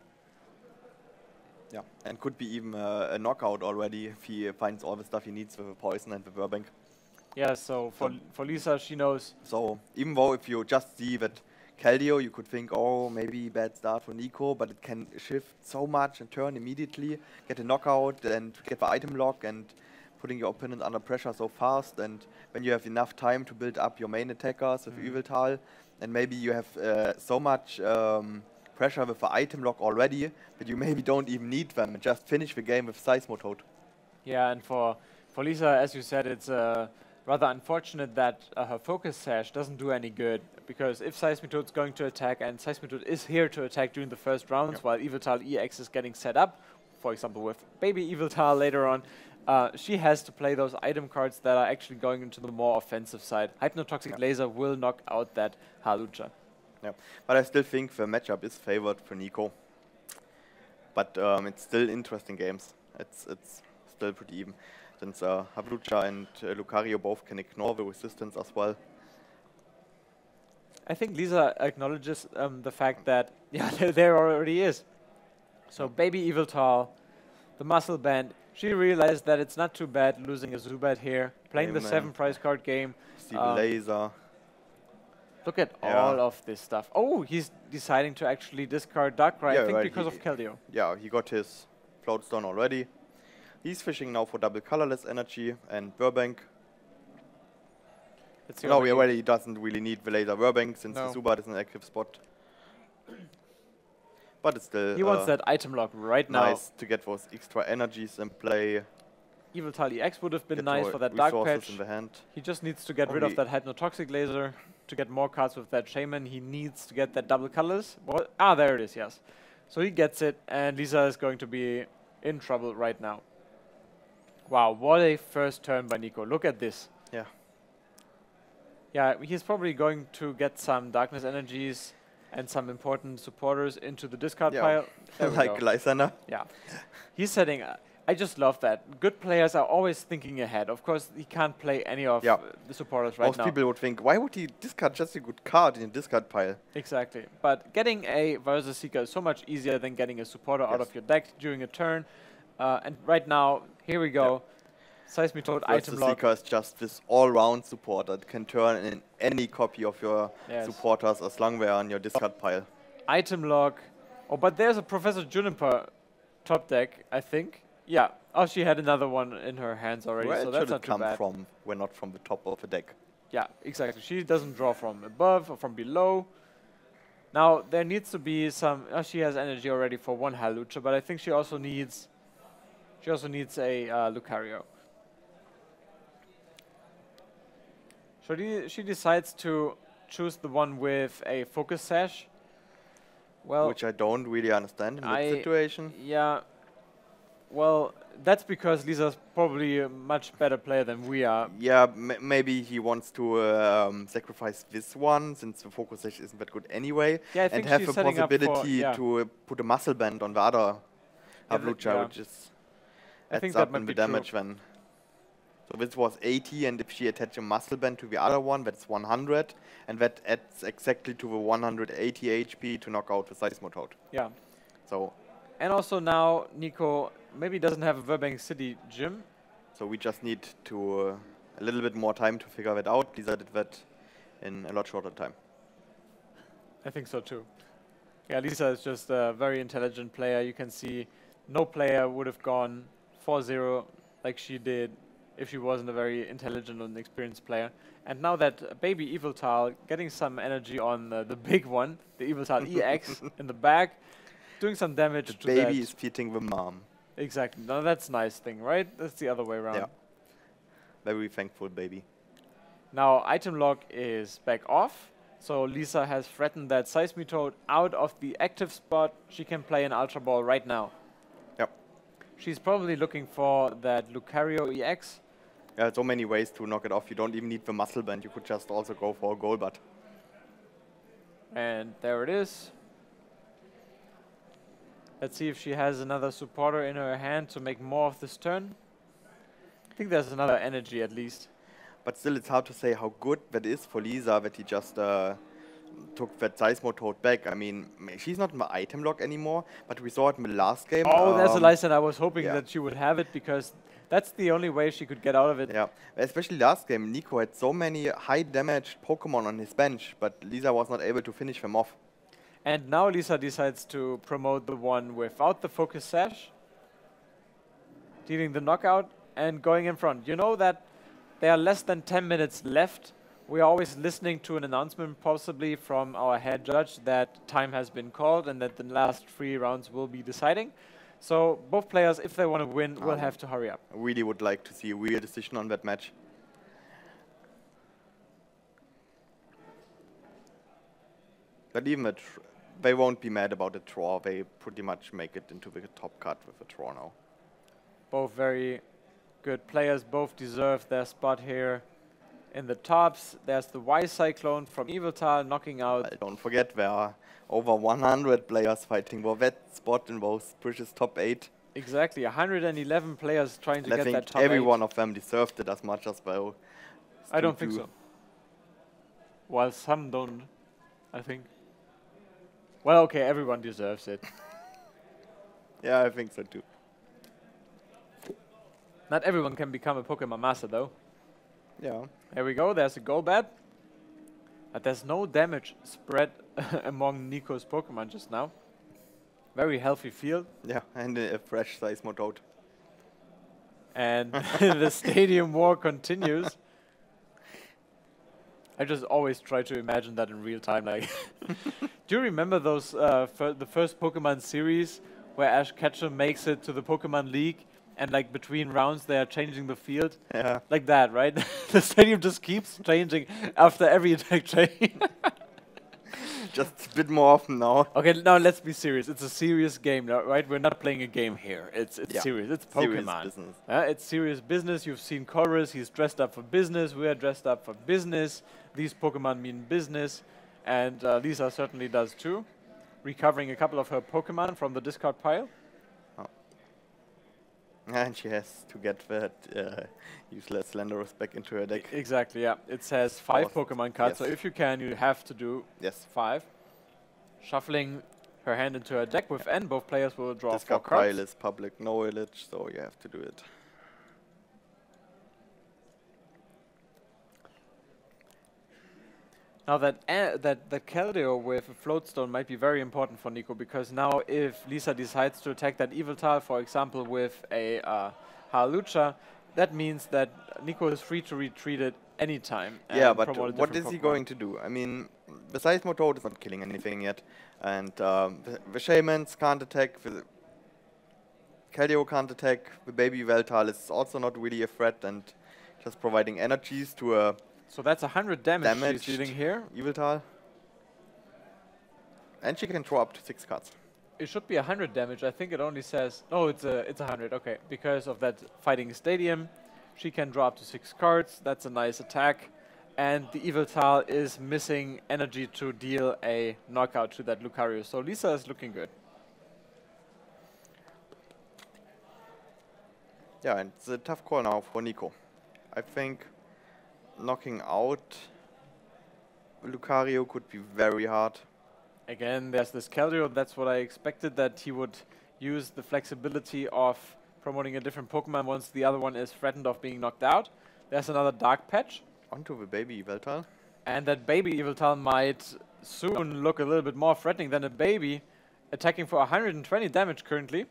Yeah, and could be even a knockout already if he finds all the stuff he needs with the poison and the Burbank. Yeah, so for Lisa, she knows. So even though if you just see that Keldeo, you could think, oh, maybe bad start for Nico, but it can shift so much and turn immediately, get a knockout and get the item lock and putting your opponent under pressure so fast. And when you have enough time to build up your main attackers with Yveltal, and maybe you have so much pressure with the item lock already that you maybe don't even need them and just finish the game with Seismitoad. Yeah, and for Lisa, as you said, it's rather unfortunate that her focus sash doesn't do any good, because if Seismitoad's going to attack, and Seismitoad is here to attack during the first rounds, while Yveltal EX is getting set up, for example with Baby Yveltal later on, she has to play those item cards that are actually going into the more offensive side. Hypnotoxic Laser will knock out that Hawlucha. Yeah, but I still think the matchup is favored for Nico. But it's still interesting games. It's still pretty even. Since Hawlucha and Lucario both can ignore the resistance as well. I think Lisa acknowledges the fact that, yeah, there already is. So Baby Eviltal, the Muscle Band, she realized that it's not too bad losing a Zubat here, playing the 7 prize card game. Steve Laser. Look at all of this stuff. Oh, he's deciding to actually discard Darkrai, I think because of Keldeo. Yeah, he got his Floatstone already. He's fishing now for double colorless energy and Burbank. No, he already doesn't really need the laser Burbank since the Zubat is an active spot. But it's still he wants that item lock right now. Nice to get those extra energies and play. Eviltal EX would have been nice for that Dark Patch. In the hand. He just needs to get rid of that Hypnotoxic Laser to get more cards with that Shaman. He needs to get that double colors. There it is, yes. So he gets it, and Lisa is going to be in trouble right now. Wow, what a first turn by Nico. Look at this. Yeah. Yeah, he's probably going to get some Darkness Energies and some important supporters into the discard pile. Like Lysander. Yeah. He's setting... I just love that. Good players are always thinking ahead. Of course, he can't play any of the supporters right now. Most people would think, why would he discard just a good card in a discard pile? Exactly. But getting a Versus Seeker is so much easier than getting a supporter out of your deck during a turn. And right now, here we go. Seismitoad item lock. Seeker is just this all-round supporter that can turn in any copy of your supporters as long as they are on your discard pile. Item lock. Oh, but there's a Professor Juniper top deck, I think. Yeah. Oh, she had another one in her hands already, so that's not too bad. From, we're not from the top of the deck. Yeah, exactly. She doesn't draw from above or from below. Now, there needs to be some... she has energy already for one Hawlucha, but I think she also needs... She also needs a Lucario. So she decides to choose the one with a Focus Sash. Well, which I don't really understand in this situation. Yeah. Well, that's because Lisa's probably a much better player than we are. Yeah, maybe he wants to sacrifice this one, since the Focus Sash isn't that good anyway. Yeah, I think and have the possibility to put a Muscle Band on the other Hawlucha, which is adds up in the damage then. So this was 80, and if she attached a Muscle Band to the other one, that's 100, and that adds exactly to the 180 HP to knock out the Seismitoad. Yeah. So. And also now Nico maybe doesn't have a Burbank City gym. So we just need to a little bit more time to figure that out. Lisa did that in a lot shorter time. I think so too. Yeah, Lisa is just a very intelligent player. You can see no player would have gone 4-0 like she did if she wasn't a very intelligent and experienced player. And now that Baby Eviltal getting some energy on the big one, the Eviltal EX in the back, doing some damage to that. The baby is feeding the mom. Exactly. Now that's a nice thing, right? That's the other way around. Yeah. Very thankful baby. Now item lock is back off. So Lisa has threatened that Seismitoad out of the active spot. She can play an Ultra Ball right now. Yep. She's probably looking for that Lucario EX. Yeah, so many ways to knock it off. You don't even need the Muscle Band. You could just also go for a Golbat. And there it is. Let's see if she has another supporter in her hand to make more of this turn. I think there's another energy at least. But still, it's hard to say how good that is for Lisa that he just took that Seismitoad back. I mean, she's not in the item lock anymore, but we saw it in the last game. Oh, there's a license. I was hoping that she would have it because that's the only way she could get out of it. Yeah, especially last game, Nico had so many high damage Pokemon on his bench, but Lisa was not able to finish them off. And now Lisa decides to promote the one without the Focus Sash, dealing the knockout and going in front. You know that there are less than 10 minutes left. We are always listening to an announcement, possibly from our head judge, that time has been called and that the last 3 rounds will be deciding. So both players, if they want to win, will have to hurry up. I really would like to see a real decision on that match. But even they won't be mad about a draw. They pretty much make it into the top card with a draw now. Both very good players. Both deserve their spot here in the tops. There's the Y-Cyclone from Eviltal knocking out. Well, don't forget, there are over 100 players fighting for that spot in those precious top 8. Exactly, 111 players trying to get that top 8. Every one of them deserved it as much as well. I don't think so. While some don't. I think. Well, okay, everyone deserves it. Yeah, I think so too. Not everyone can become a Pokemon Master, though. Yeah. There we go, there's a Golbat. But there's no damage spread among Nico's Pokemon just now. Very healthy field. Yeah, and a fresh Seismitoad. And the stadium war continues. I just always try to imagine that in real time. Like, do you remember those the first Pokemon series where Ash Ketchum makes it to the Pokemon League, and like between rounds they are changing the field? Yeah. Like that, right? The stadium just keeps changing after every attack chain. Just a bit more often now. Okay, now let's be serious. It's a serious game, right? We're not playing a game here. It's Yeah. serious. It's Serious Pokemon. business. It's serious business. You've seen Chorus. He's dressed up for business. We are dressed up for business. These Pokemon mean business. And Lisa certainly does too. Recovering a couple of her Pokemon from the discard pile. And she has to get that useless Slenderous back into her deck. Exactly, yeah. It says 5 Fourth, Pokemon cards. yes. So if you can, you have to do Yes. 5. Shuffling her hand into her deck with N. Both players will draw 4 Discard cards. pile is public knowledge, so you have to do it. Now that that Keldeo with a Floatstone might be very important for Nico, because now if Lisa decides to attack that Yveltal, for example, with a Hawlucha, that means that Nico is free to retreat it anytime. Yeah, and but promote a what different is he Pokemon. going to do? I mean, the Seismitoad is not killing anything yet, and the Shamans can't attack, the Keldeo can't attack, the baby Yveltal is also not really a threat, and just providing energies to a So that's 100 damage she's damaged dealing here. Yveltal. And she can draw up to 6 cards. It should be 100 damage. I think it only says... No, it's 100. Okay, because of that fighting stadium, she can draw up to 6 cards. That's a nice attack. And the Yveltal is missing energy to deal a knockout to that Lucario. So Lisa is looking good. Yeah, and it's a tough call now for Nico. I think knocking out Lucario could be very hard. Again, there's this Keldeo. That's what I expected, that he would use the flexibility of promoting a different Pokemon once the other one is threatened of being knocked out. There's another Dark Patch. Onto the baby Yveltal. And that baby Yveltal might soon look a little bit more threatening than a baby, attacking for 120 damage currently.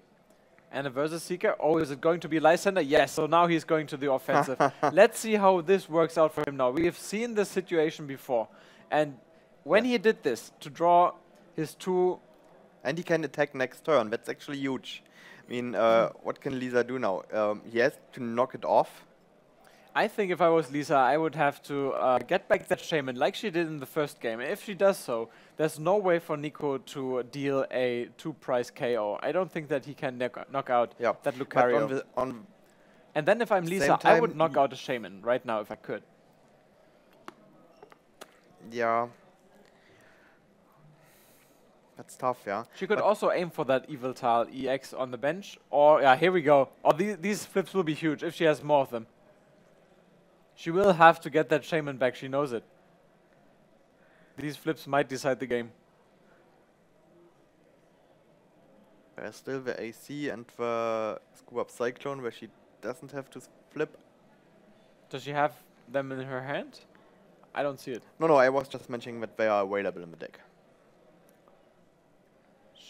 And a Versus Seeker. Oh, is it going to be Lysander? Yes, so now he's going to the offensive. Let's see how this works out for him now. We have seen this situation before. And when he did this, to draw his 2... And he can attack next turn. That's actually huge. I mean, what can Lisa do now? He has to knock it off. I think if I was Lisa, I would have to get back that Shaman like she did in the first game. If she does so, there's no way for Nico to deal a 2-price KO. I don't think that he can knock out that Lucario. And then if I'm Lisa, I would knock out a Shaman right now if I could. Yeah. That's tough, yeah. She could also aim for that Yveltal EX on the bench. Or, yeah, here we go. Or these flips will be huge if she has more of them. She will have to get that Shaman back, she knows it. These flips might decide the game. There's still the AC and the Scoop Up Cyclone where she doesn't have to flip. Does she have them in her hand? I don't see it. No, I was just mentioning that they are available in the deck.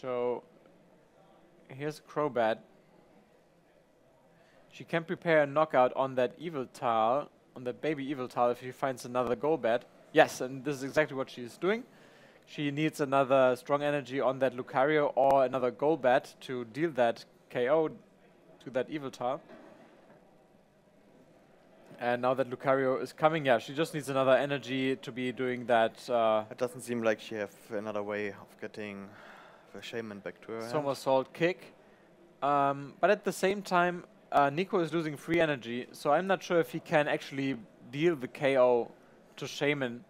So, here's Crobat. She can prepare a knockout on that Yveltal, on the baby Yveltal, if she finds another Golbat. Yes, and this is exactly what she is doing. She needs another strong energy on that Lucario or another Golbat to deal that KO to that Yveltal. And now that Lucario is coming, yeah, she just needs another energy to be doing that. It doesn't seem like she has another way of getting the Shaman back to her hand. Somersault kick. But at the same time, Nico is losing free energy, so I'm not sure if he can actually deal the KO to Shaman.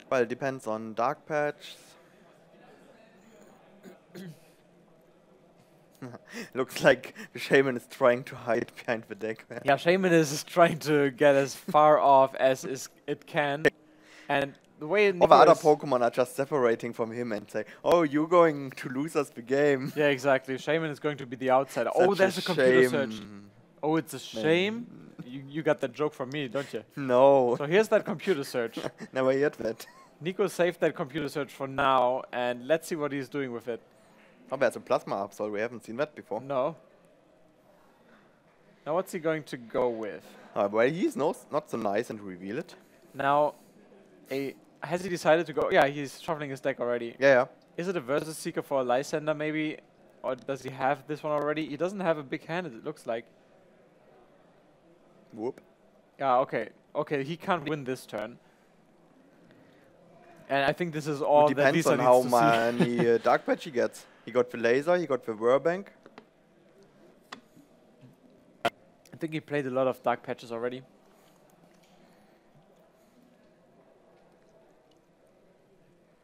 Well, it depends on Dark Patch. Looks like the Shaman is trying to hide behind the deck. Yeah, Shaman is trying to get as far off as it can. And the way All the Nico other is- Pokemon are just separating from him and say, "Oh, you're going to lose us the game." Yeah, exactly. Shaman is going to be the outsider. Oh, Such there's a computer search. shame. Oh, it's a shame. You got that joke from me, don't you? No, So here's that computer search. never heard that. Nico saved that computer search for now, and let's see what he's doing with it. Oh, there's a Plasma Absol. We haven't seen that before. No. Now what's he going to go with? Well, he's not so nice and reveal it. Now, has he decided to go? Yeah, he's shuffling his deck already. Yeah. Is it a Versus Seeker for a Lysandre maybe? Or does he have this one already? He doesn't have a big hand, it looks like. Whoop. Yeah, okay. Okay, he can't win this turn. And I think this is all It that depends Lisa on how needs to see. many Dark Patch he gets. He got the laser, he got the Whirlbank. I think he played a lot of Dark Patches already.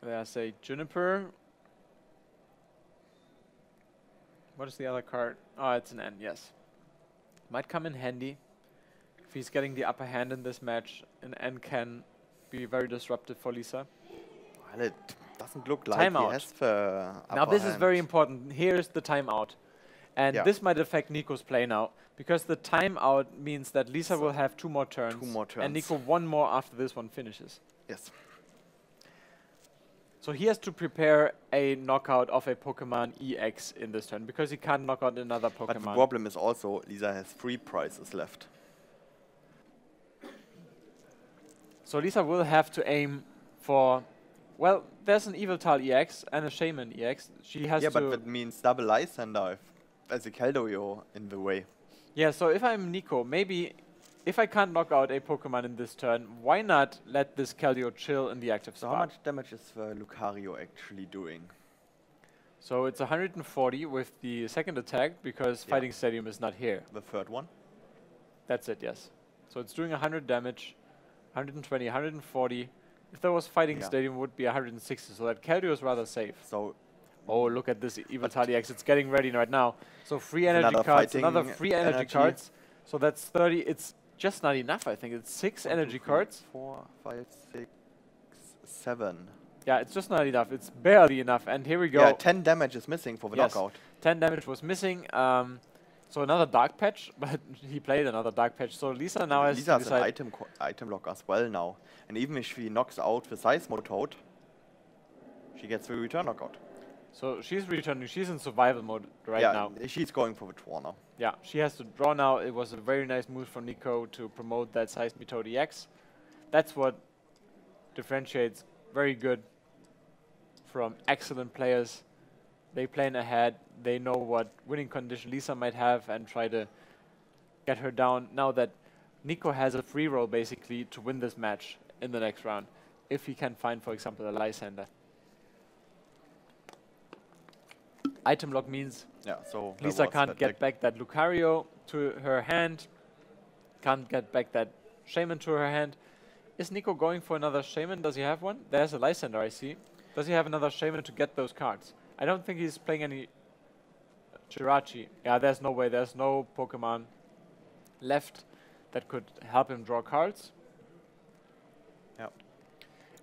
There's a Juniper. What is the other card? Oh, it's an N, yes. Might come in handy. If he's getting the upper hand in this match, an N can be very disruptive for Lisa. Well, it doesn't look like Timeout. he has the Now upper this is hand. very important. Here's the timeout. And Yeah. this might affect Nico's play now. Because the timeout means that Lisa will have 2 more turns. 2 more And turns. Nico 1 more after this one finishes. Yes. So he has to prepare a knockout of a Pokemon EX in this turn. Because he can't knock out another But the Pokemon. problem is also Lisa has 3 prizes left. So Lisa will have to aim for... Well, there's an Yveltal EX and a Shaman EX. She has Yeah, to... but that means double Lysander if there's a Keldeo in the way. Yeah, so if I'm Nico, maybe if I can't knock out a Pokemon in this turn, why not let this Keldeo chill in the active So spot? how much damage is Lucario actually doing? So it's 140 with the second attack because Yeah. Fighting Stadium is not here. The third one? That's it, yes. So it's doing 100 damage, 120, 140. If there was Fighting Yeah. Stadium, it would be 160, so that Keldeo is rather safe. So Oh, look at this Yveltal EX. It's getting ready right now. So 3 energy Another cards, fighting another 3 energy energy. cards. So that's 30. It's just not enough, I think. It's 6 energy cards. 4, 5, 6, 7. Yeah, it's just not enough. It's barely enough. And here we go. Yeah, 10 damage is missing for the Yes. knockout. 10 damage was missing. So another Dark Patch, but he played another Dark Patch. So Lisa now has Lisa to has an decide. item lock as well now. And even if she knocks out the Seismotoad, she gets the return knockout. So she's returning. She's in survival mode right yeah, now. she's going for the draw now. Yeah, she has to draw now. It was a very nice move from Nico to promote that Seismitoad EX. That's what differentiates very good from excellent players. They plan ahead. They know what winning condition Lisa might have and try to get her down. Now that Nico has a free roll basically to win this match in the next round, if he can find, for example, a Lysander. Item lock means Yeah, so that Lisa was can't that get deck. back that Lucario to her hand, can't get back that Shaman to her hand. Is Nico going for another Shaman? Does he have one? There's a Lysander, I see. Does he have another Shaman to get those cards? I don't think he's playing any Jirachi. Yeah, there's no way. There's no Pokemon left that could help him draw cards. Yeah.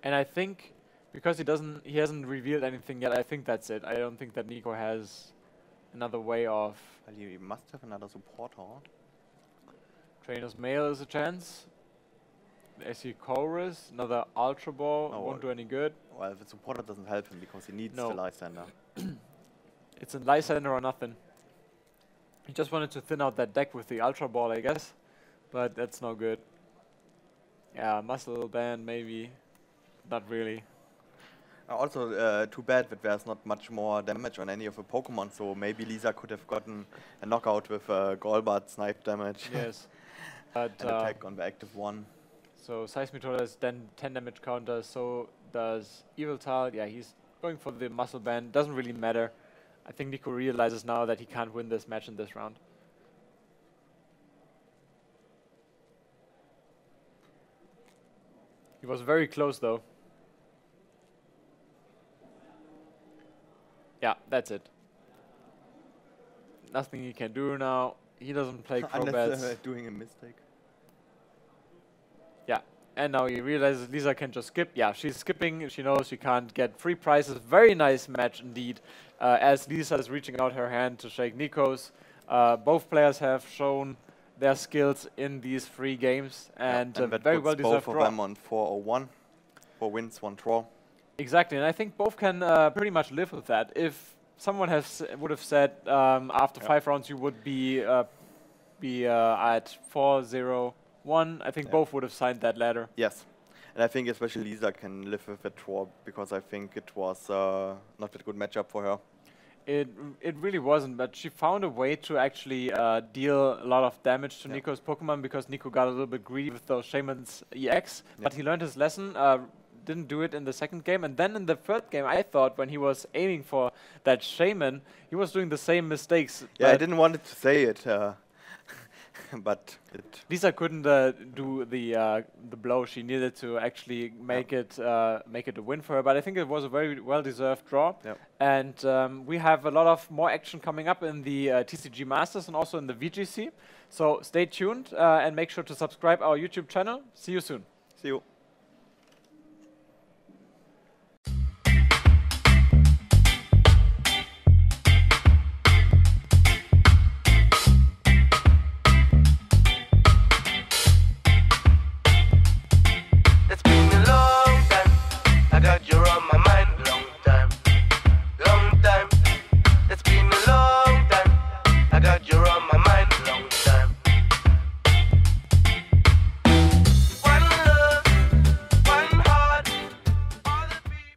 And I think because he hasn't revealed anything yet, I think that's it. I don't think that Nico has another way of... Well, you must have another supporter. Trainer's Mail is a chance. I see Chorus, another Ultra Ball, Oh, won't do any good. Well, the supporter doesn't help him because he needs No. the Lysander. It's a Lysander or nothing. He just wanted to thin out that deck with the Ultra Ball, I guess. But that's no good. Yeah, Muscle Band maybe. Not really. Also, too bad that there's not much more damage on any of the Pokemon, so maybe Lisa could have gotten a knockout with Golbat snipe damage Yes. But and attack on the active one. so Seismitoad has then 10 damage counter, so does Yveltal. Yeah, he's going for the Muscle Band. Doesn't really matter. I think Nico realizes now that he can't win this match in this round. He was very close though. Yeah, that's it. Nothing he can do now. He doesn't play Unless Crobats. doing a mistake. Yeah, And now he realizes Lisa can just skip. Yeah, she's skipping. She knows she can't get free prizes. Very nice match indeed. As Lisa is reaching out her hand to shake Nico's. Both players have shown their skills in these 3 games, and very well deserved both draw. of them on 4-0-1. 4 wins, 1 draw. Exactly, and I think both can pretty much live with that. If someone would have said after 5 rounds you would be at 4-0-1, I think both would have signed that ladder. Yes, and I think especially Lisa can live with that draw, because I think it was not a good matchup for her. It really wasn't, but she found a way to actually deal a lot of damage to Nico's Pokemon, because Nico got a little bit greedy with those Shaman's EX, but he learned his lesson, didn't do it in the second game, and then in the third game I thought when he was aiming for that Shaman, he was doing the same mistakes. Yeah, I didn't want to say it, but Lisa couldn't do the blow she needed to actually make it a win for her. But I think it was a very well-deserved draw. Yep. And we have a lot of more action coming up in the TCG Masters and also in the VGC. So stay tuned and make sure to subscribe our YouTube channel. See you soon. See you.